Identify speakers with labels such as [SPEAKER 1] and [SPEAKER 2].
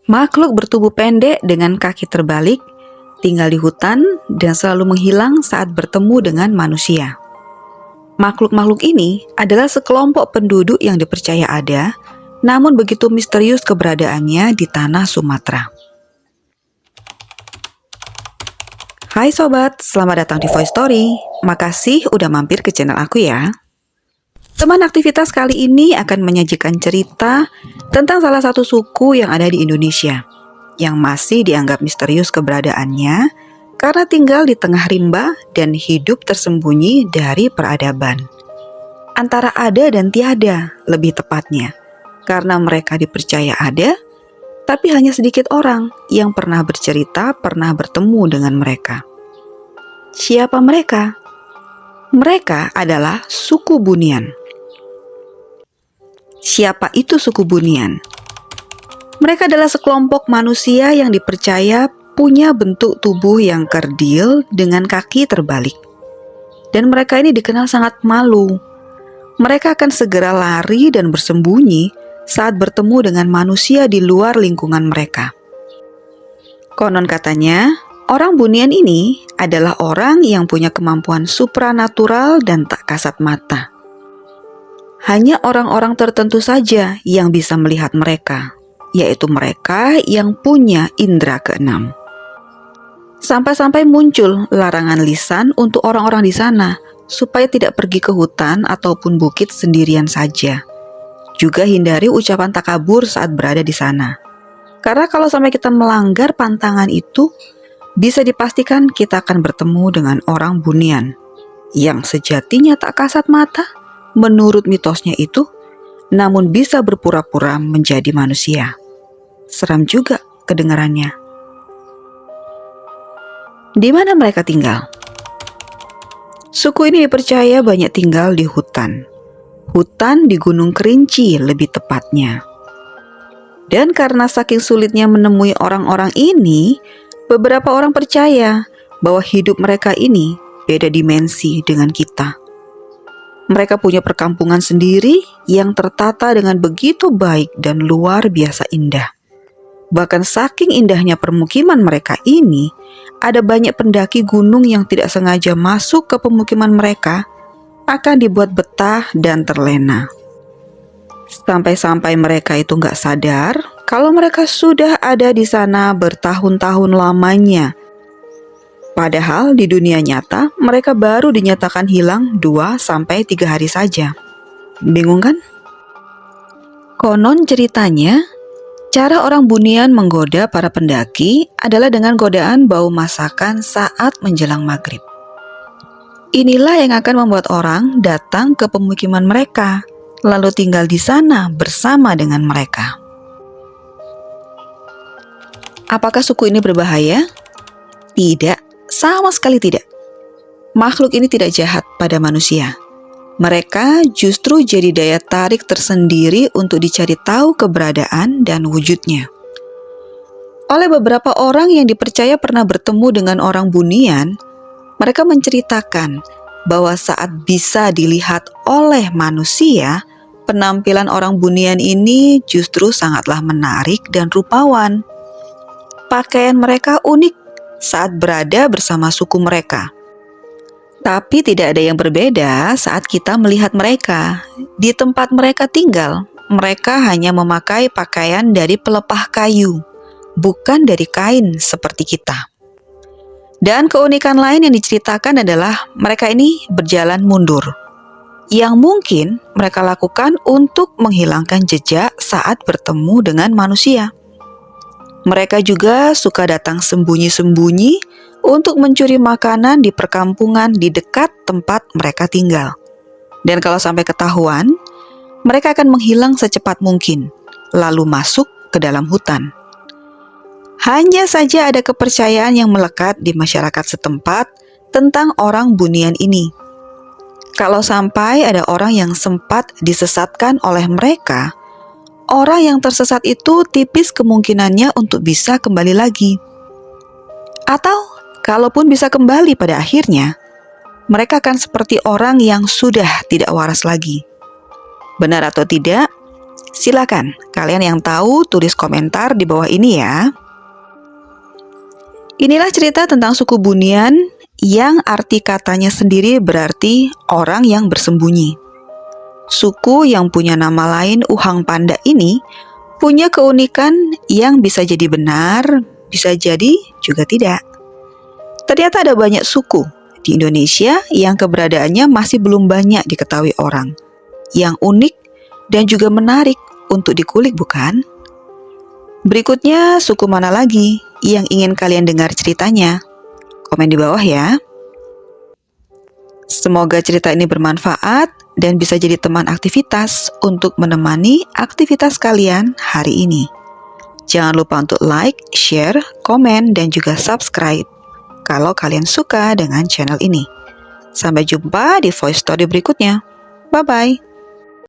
[SPEAKER 1] Makhluk bertubuh pendek dengan kaki terbalik, tinggal di hutan dan selalu menghilang saat bertemu dengan manusia. Makhluk-makhluk ini adalah sekelompok penduduk yang dipercaya ada, namun begitu misterius keberadaannya di tanah Sumatera. Hai sobat, selamat datang di Voice Story. Makasih udah mampir ke channel aku ya. Teman aktivitas kali ini akan menyajikan cerita tentang salah satu suku yang ada di Indonesia, yang masih dianggap misterius keberadaannya karena tinggal di tengah rimba dan hidup tersembunyi dari peradaban. Antara ada dan tiada, lebih tepatnya, karena mereka dipercaya ada, tapi hanya sedikit orang yang pernah bercerita pernah bertemu dengan mereka. Siapa mereka? Mereka adalah suku Bunian. Siapa itu suku Bunian? Mereka adalah sekelompok manusia yang dipercaya punya bentuk tubuh yang kerdil dengan kaki terbalik. Dan mereka ini dikenal sangat malu. Mereka akan segera lari dan bersembunyi saat bertemu dengan manusia di luar lingkungan mereka. Konon katanya, orang Bunian ini adalah orang yang punya kemampuan supranatural dan tak kasat mata. Hanya orang-orang tertentu saja yang bisa melihat mereka, yaitu mereka yang punya indera keenam. Sampai-sampai muncul larangan lisan untuk orang-orang di sana supaya tidak pergi ke hutan ataupun bukit sendirian saja. Juga hindari ucapan takabur saat berada di sana. Karena kalau sampai kita melanggar pantangan itu, bisa dipastikan kita akan bertemu dengan orang Bunian yang sejatinya tak kasat mata menurut mitosnya itu, namun bisa berpura-pura menjadi manusia. Seram juga kedengarannya. Di mana mereka tinggal? Suku ini dipercaya banyak tinggal di hutan. Hutan di Gunung Kerinci lebih tepatnya. Dan karena saking sulitnya menemui orang-orang ini, beberapa orang percaya bahwa hidup mereka ini beda dimensi dengan kita. Mereka punya perkampungan sendiri yang tertata dengan begitu baik dan luar biasa indah. Bahkan saking indahnya permukiman mereka ini, ada banyak pendaki gunung yang tidak sengaja masuk ke pemukiman mereka akan dibuat betah dan terlena. Sampai-sampai mereka itu nggak sadar kalau mereka sudah ada di sana bertahun-tahun lamanya. Padahal di dunia nyata mereka baru dinyatakan hilang 2-3 hari saja. Bingung kan? Konon ceritanya, cara orang Bunian menggoda para pendaki adalah dengan godaan bau masakan saat menjelang maghrib. Inilah yang akan membuat orang datang ke pemukiman mereka, lalu tinggal di sana bersama dengan mereka. Apakah suku ini berbahaya? Tidak. Sama sekali tidak. Makhluk ini tidak jahat pada manusia. Mereka justru jadi daya tarik tersendiri untuk dicari tahu keberadaan dan wujudnya. Oleh beberapa orang yang dipercaya pernah bertemu dengan orang Bunian, mereka menceritakan bahwa saat bisa dilihat oleh manusia, penampilan orang Bunian ini justru sangatlah menarik dan rupawan. Pakaian mereka unik saat berada bersama suku mereka. Tapi tidak ada yang berbeda saat kita melihat mereka. Di tempat mereka tinggal, mereka hanya memakai pakaian dari pelepah kayu, bukan dari kain seperti kita. Dan keunikan lain yang diceritakan adalah mereka ini berjalan mundur, yang mungkin mereka lakukan untuk menghilangkan jejak saat bertemu dengan manusia. Mereka juga suka datang sembunyi-sembunyi untuk mencuri makanan di perkampungan di dekat tempat mereka tinggal. Dan kalau sampai ketahuan, mereka akan menghilang secepat mungkin, lalu masuk ke dalam hutan. Hanya saja ada kepercayaan yang melekat di masyarakat setempat tentang orang Bunian ini. Kalau sampai ada orang yang sempat disesatkan oleh mereka, orang yang tersesat itu tipis kemungkinannya untuk bisa kembali lagi. Atau kalaupun bisa kembali pada akhirnya, mereka akan seperti orang yang sudah tidak waras lagi. Benar atau tidak, Silakan, kalian yang tahu tulis komentar di bawah ini ya. Inilah cerita tentang suku Bunian yang arti katanya sendiri berarti orang yang bersembunyi. Suku yang punya nama lain Uhang Panda ini punya keunikan yang bisa jadi benar, bisa jadi juga tidak. Ternyata ada banyak suku di Indonesia yang keberadaannya masih belum banyak diketahui orang. Yang unik dan juga menarik untuk dikulik, bukan? Berikutnya, suku mana lagi yang ingin kalian dengar ceritanya? Komen di bawah ya. Semoga cerita ini bermanfaat dan bisa jadi teman aktivitas untuk menemani aktivitas kalian hari ini. Jangan lupa untuk like, share, komen, dan juga subscribe kalau kalian suka dengan channel ini. Sampai jumpa di voice story berikutnya. Bye-bye.